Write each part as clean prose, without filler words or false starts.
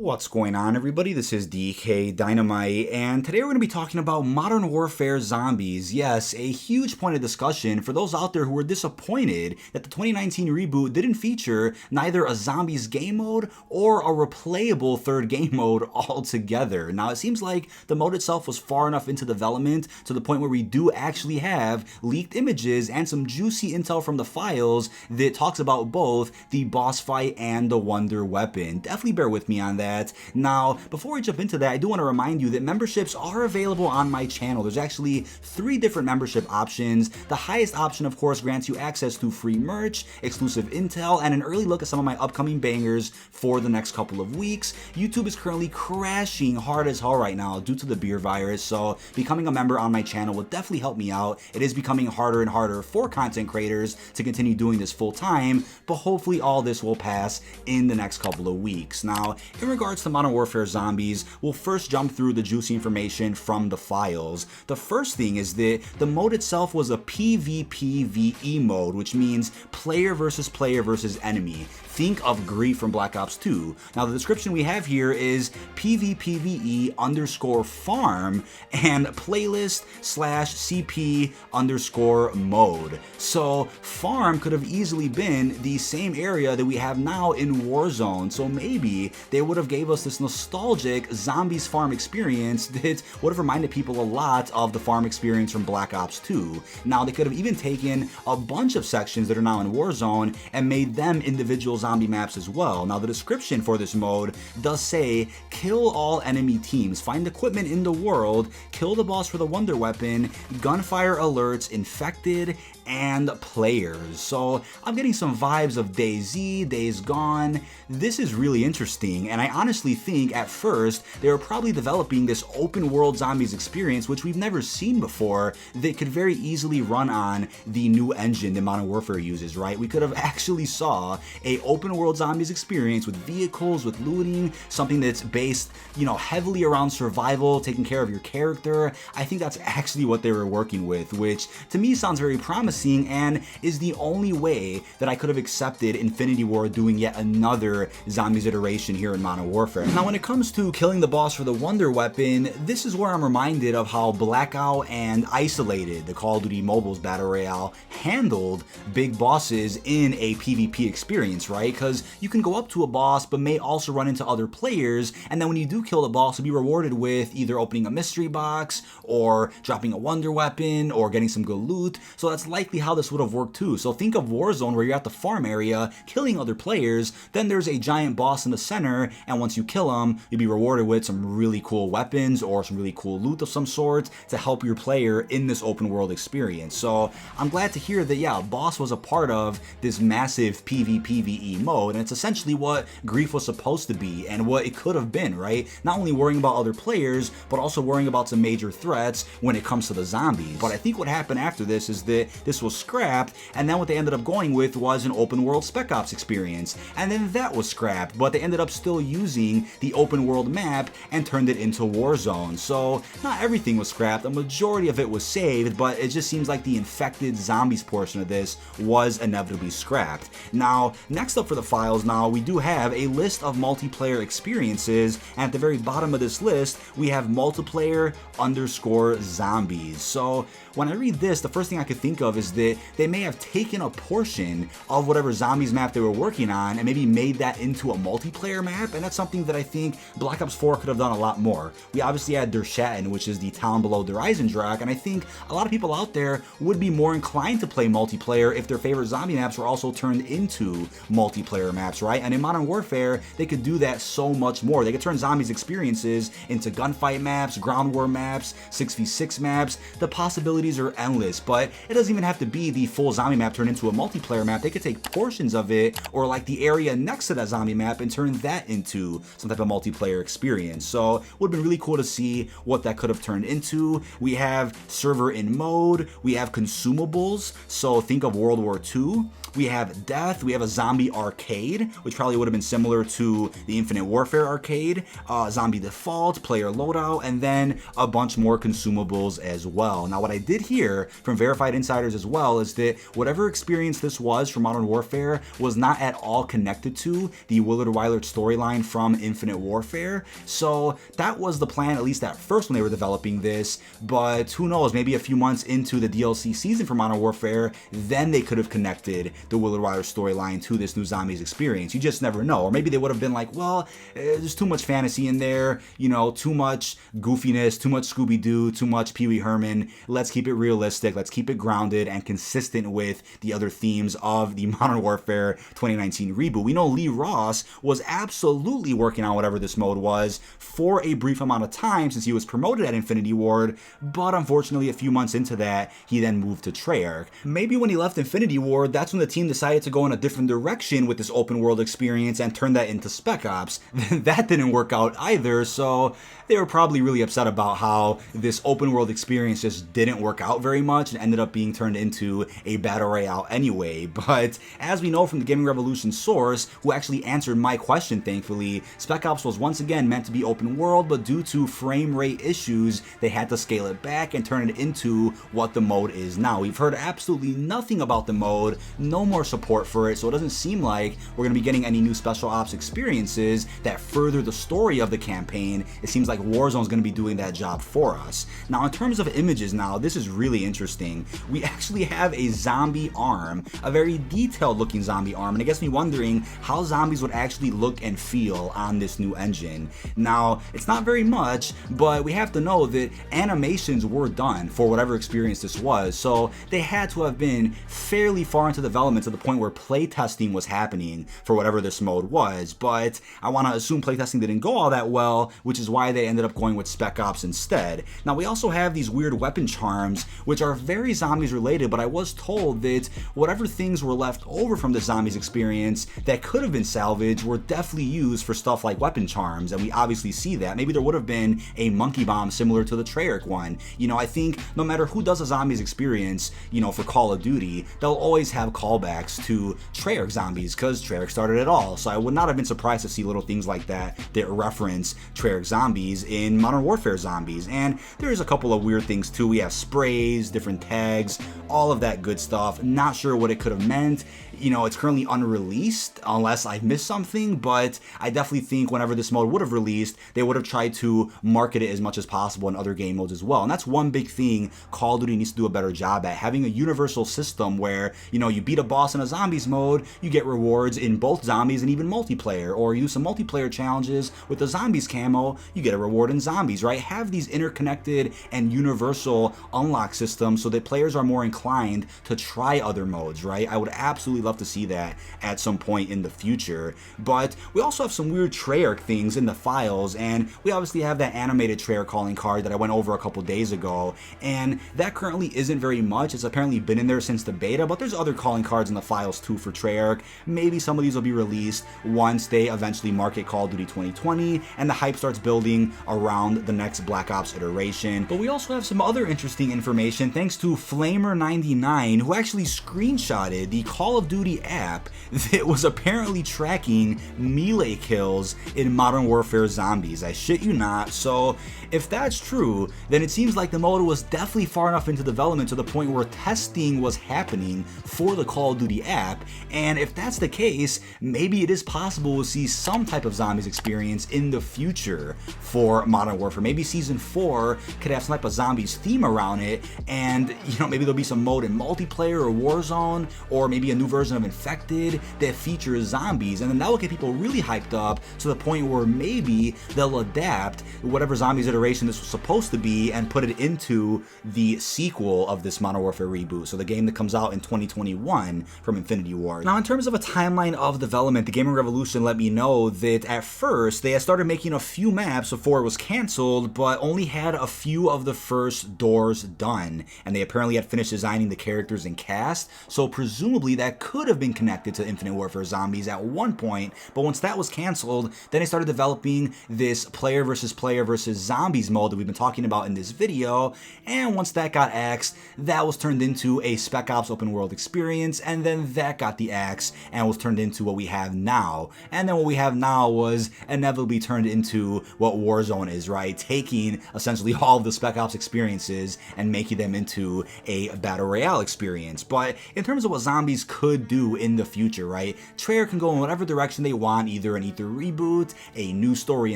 What's going on, everybody? This is dkdynamite, and today we're going to be talking about Modern Warfare Zombies. Yes, a huge point of discussion for those out there who were disappointed that the 2019 reboot didn't feature neither a Zombies game mode or a replayable third game mode altogether. Now, it seems like the mode itself was far enough into development to the point where we do actually have leaked images and some juicy intel from the files that talks about both the boss fight and the Wonder Weapon. Definitely bear with me on that. Now, before we jump into that, I do want to remind you that memberships are available on my channel. There's actually 3 different membership options. The highest option, of course, grants you access to free merch, exclusive intel, and an early look at some of my upcoming bangers for the next couple of weeks. YouTube is currently crashing hard as hell right now due to the beer virus, so becoming a member on my channel will definitely help me out. It is becoming harder and harder for content creators to continue doing this full time, but hopefully all this will pass in the next couple of weeks. Now, in regards to Modern Warfare Zombies, we'll first jump through the juicy information from the files. The first thing is that the mode itself was a PvPvE mode, which means player versus enemy. Think of Grief from Black Ops 2. Now, the description we have here is PvPvE_farm and playlist/CP_mode. So farm could have easily been the same area that we have now in Warzone. So maybe they would have gave us this nostalgic Zombies farm experience that would have reminded people a lot of the farm experience from Black Ops 2. Now, they could have even taken a bunch of sections that are now in Warzone and made them individual zombie maps as well. Now, the description for this mode does say, kill all enemy teams, find equipment in the world, kill the boss for the Wonder Weapon, gunfire alerts, infected, and players. So I'm getting some vibes of DayZ, Days Gone. This is really interesting, and I honestly think at first they were probably developing this open world zombies experience, which we've never seen before, that could very easily run on the new engine that Modern Warfare uses, right? We could have actually saw a open world zombies experience with vehicles, with looting, something that's based, heavily around survival, taking care of your character. I think that's actually what they were working with, which to me sounds very promising and is the only way that I could have accepted Infinity Ward doing yet another zombies iteration here in Modern Warfare. Now, when it comes to killing the boss for the Wonder Weapon, this is where I'm reminded of how Blackout and Isolated, the Call of Duty Mobile's Battle Royale, handled big bosses in a PvP experience, right? Because you can go up to a boss, but may also run into other players, and then when you do kill the boss, you'll be rewarded with either opening a mystery box, or dropping a Wonder Weapon, or getting some good loot. So that's likely how this would have worked too. So think of Warzone, where you're at the farm area killing other players, then there's a giant boss in the center, and once you kill him, you'll be rewarded with some really cool weapons or some really cool loot of some sort to help your player in this open world experience. So I'm glad to hear that, yeah, boss was a part of this massive PvPvE mode, and it's essentially what Grief was supposed to be and what it could have been, right? Not only worrying about other players, but also worrying about some major threats when it comes to the zombies. But I think what happened after this is that this was scrapped, and then what they ended up going with was an open world Spec Ops experience, and then that was scrapped, but they ended up still using the open world map and turned it into Warzone. So not everything was scrapped, a majority of it was saved, but it just seems like the infected zombies portion of this was inevitably scrapped. Now, next up for the files, now we do have a list of multiplayer experiences, and at the very bottom of this list we have multiplayer_zombies. So when I read this, the first thing I could think of is that they may have taken a portion of whatever zombies map they were working on and maybe made that into a multiplayer map, and that's something that I think Black Ops 4 could have done a lot more. We obviously had Der Schatten, which is the town below Der Eisendrache, and I think a lot of people out there would be more inclined to play multiplayer if their favorite zombie maps were also turned into multiplayer maps, right? And in Modern Warfare, they could do that so much more. They could turn zombies experiences into gunfight maps, ground war maps, 6v6 maps. The possibilities are endless, but it doesn't even have to be the full zombie map turned into a multiplayer map. They could take portions of it, or like the area next to that zombie map, and turn that into some type of multiplayer experience. So it would have been really cool to see what that could have turned into. We have server in mode, we have consumables, so think of World War II. we have death, we have a zombie arcade, which probably would have been similar to the Infinite Warfare arcade, zombie default, player loadout, and then a bunch more consumables as well. Now what I did hear from verified insiders as well is that whatever experience this was for Modern Warfare was not at all connected to the Willard Wylert storyline from Infinite Warfare. So that was the plan, at least at first when they were developing this, but who knows, maybe a few months into the DLC season for Modern Warfare, then they could have connected the Willard Wylert storyline to this new zombies experience. You just never know. Or maybe they would have been like, well, there's too much fantasy in there, you know, too much goofiness, too much Scooby-Doo, too much Pee-wee Herman. Let's keep it realistic, let's keep it grounded and consistent with the other themes of the Modern Warfare 2019 reboot. We know Lee Ross was absolutely working on whatever this mode was for a brief amount of time since he was promoted at Infinity Ward, but unfortunately a few months into that, he then moved to Treyarch. Maybe when he left Infinity Ward, that's when the team decided to go in a different direction with this open world experience and turn that into Spec Ops. That didn't work out either, so they were probably really upset about how this open world experience just didn't work out very much and ended up being turned into a battle royale anyway. But as we know from the Gaming Revolution source, who actually answered my question thankfully, Spec Ops was once again meant to be open world, but due to frame rate issues, they had to scale it back and turn it into what the mode is now. We've heard absolutely nothing about the mode, no more support for it, so it doesn't seem like we're going to be getting any new Special Ops experiences that further the story of the campaign. It seems like Warzone is going to be doing that job for us. Now in terms of images now, this is really interesting. We actually have a zombie arm, a very detailed looking zombie arm, and it gets me wondering how zombies would actually look and feel on this new engine. Now it's not very much, but we have to know that animations were done for whatever experience this was, so they had to have been fairly far into development to the point where playtesting was happening for whatever this mode was. But I want to assume playtesting didn't go all that well, which is why they ended up going with Spec Ops instead. Now we also have these weird weapon charms, which are very zombies related, but I was told that whatever things were left over from the zombies experience that could have been salvaged were definitely used for stuff like weapon charms, and we obviously see that. Maybe there would have been a monkey bomb similar to the Treyarch one. You know, I think no matter who does a zombies experience, you know, for Call of Duty, they'll always have callbacks to Treyarch zombies because Treyarch started it all. So I would not have been surprised to see little things like that that reference Treyarch zombies in Modern Warfare zombies. And there's a couple of weird things too. We have sprays, different tags, all of that good stuff. Not sure what it could have meant. You know, it's currently unreleased unless I've missed something, but I definitely think whenever this mode would have released, they would have tried to market it as much as possible in other game modes as well. And that's one big thing Call of Duty needs to do a better job at, having a universal system where, you know, you beat a boss in a zombies mode, you get rewards in both zombies and even multiplayer, or you do some multiplayer challenges with the zombies camo, you get a reward in zombies, right? Have these interconnected and universal unlock systems so that players are more inclined to try other modes, right? I would absolutely love to see that at some point in the future. But we also have some weird Treyarch things in the files, and we obviously have that animated Treyarch calling card that I went over a couple days ago, and that currently isn't very much. It's apparently been in there since the beta, but there's other calling cards in the files too for Treyarch. Maybe some of these will be released once they eventually market Call of Duty 2020 and the hype starts building around the next Black Ops iteration. But we also have some other interesting information thanks to Flamer99, who actually screenshotted the Call of Duty app that was apparently tracking melee kills in Modern Warfare Zombies. I shit you not. So if that's true, then it seems like the mode was definitely far enough into development to the point where testing was happening for the Call of Duty app. And if that's the case, maybe it is possible we'll see some type of zombies experience in the future for Modern Warfare. Maybe Season 4 could have some type of zombies theme around it, and you know, maybe there'll be some mode in multiplayer or Warzone, or maybe a new version of Infected that features zombies, and then that will get people really hyped up to the point where maybe they'll adapt whatever zombies iteration this was supposed to be and put it into the sequel of this Modern Warfare reboot, so the game that comes out in 2021 from Infinity Ward. Now in terms of a timeline of development, the Gaming Revolution let me know that at first they had started making a few maps before it was cancelled, but only had a few of the first doors done, and they apparently had finished designing the characters and cast, so presumably that could could have been connected to Infinite Warfare Zombies at one point, but once that was canceled, then they started developing this player versus zombies mode that we've been talking about in this video, and once that got axed, that was turned into a Spec Ops open world experience, and then that got the axe and was turned into what we have now. And then what we have now was inevitably turned into what Warzone is, right? Taking essentially all of the Spec Ops experiences and making them into a Battle Royale experience. But in terms of what zombies could do in the future, right? Treyarch can go in whatever direction they want, either an Ether reboot, a new story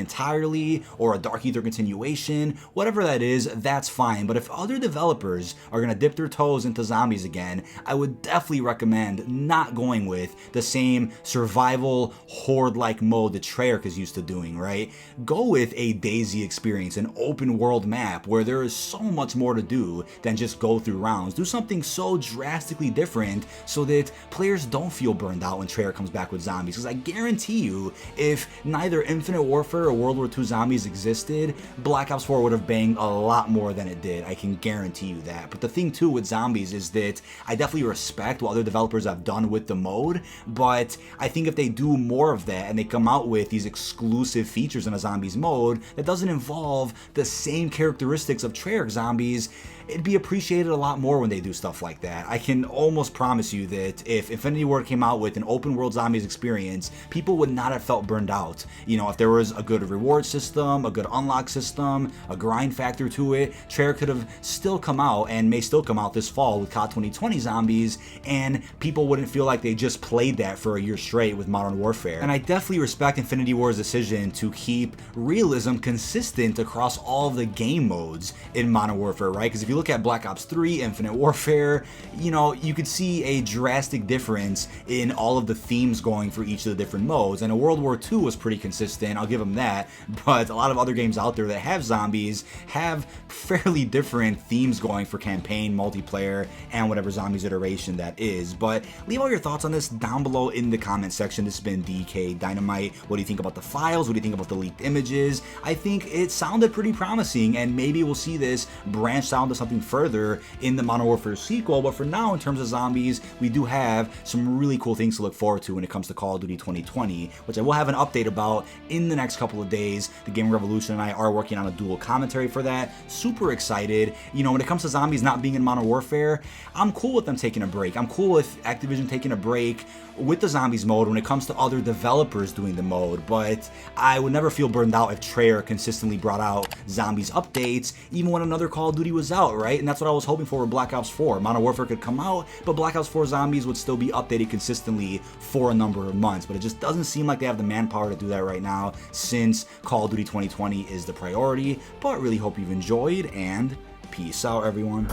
entirely, or a Dark Ether continuation. Whatever that is, that's fine. But if other developers are gonna dip their toes into zombies again, I would definitely recommend not going with the same survival horde-like mode that Treyarch is used to doing, right? Go with a DayZ experience, an open world map where there is so much more to do than just go through rounds. Do something so drastically different so that players don't feel burned out when Treyarch comes back with zombies, because I guarantee you, if neither Infinite Warfare or World War II Zombies existed, Black Ops 4 would have banged a lot more than it did. I can guarantee you that. But the thing too with zombies is that I definitely respect what other developers have done with the mode, but I think if they do more of that and they come out with these exclusive features in a zombies mode that doesn't involve the same characteristics of Treyarch zombies, it'd be appreciated a lot more when they do stuff like that. I can almost promise you that if Infinity Ward came out with an open world zombies experience, people would not have felt burned out. You know, if there was a good reward system, a good unlock system, a grind factor to it, Treyarch could have still come out and may still come out this fall with COD 2020 zombies, and people wouldn't feel like they just played that for a year straight with Modern Warfare. And I definitely respect Infinity Ward's decision to keep realism consistent across all of the game modes in Modern Warfare, right? Because if you look at Black Ops 3, Infinite Warfare, you know, you could see a drastic difference in all of the themes going for each of the different modes. And World War II was pretty consistent, I'll give them that, but a lot of other games out there that have zombies have fairly different themes going for campaign, multiplayer, and whatever zombies iteration that is. But leave all your thoughts on this down below in the comment section. This has been dkdynamite. What do you think about the files? What do you think about the leaked images? I think it sounded pretty promising, and maybe we'll see this branched out into something further in the Modern Warfare sequel. But for now, in terms of zombies, we do have some really cool things to look forward to when it comes to Call of Duty 2020, which I will have an update about in the next couple of days. The Gaming Revolution and I are working on a dual commentary for that. Super excited. You know, when it comes to zombies not being in Modern Warfare, I'm cool with them taking a break. I'm cool with Activision taking a break with the zombies mode when it comes to other developers doing the mode, but I would never feel burned out if Treyarch consistently brought out zombies updates even when another Call of Duty was out, right? And that's what I was hoping for with Black Ops 4. Modern Warfare could come out, but Black Ops 4 zombies would still be updated consistently for a number of months, but it just doesn't seem like they have the manpower to do that right now since Call of Duty 2020 is the priority. But really hope you've enjoyed, and peace out, everyone.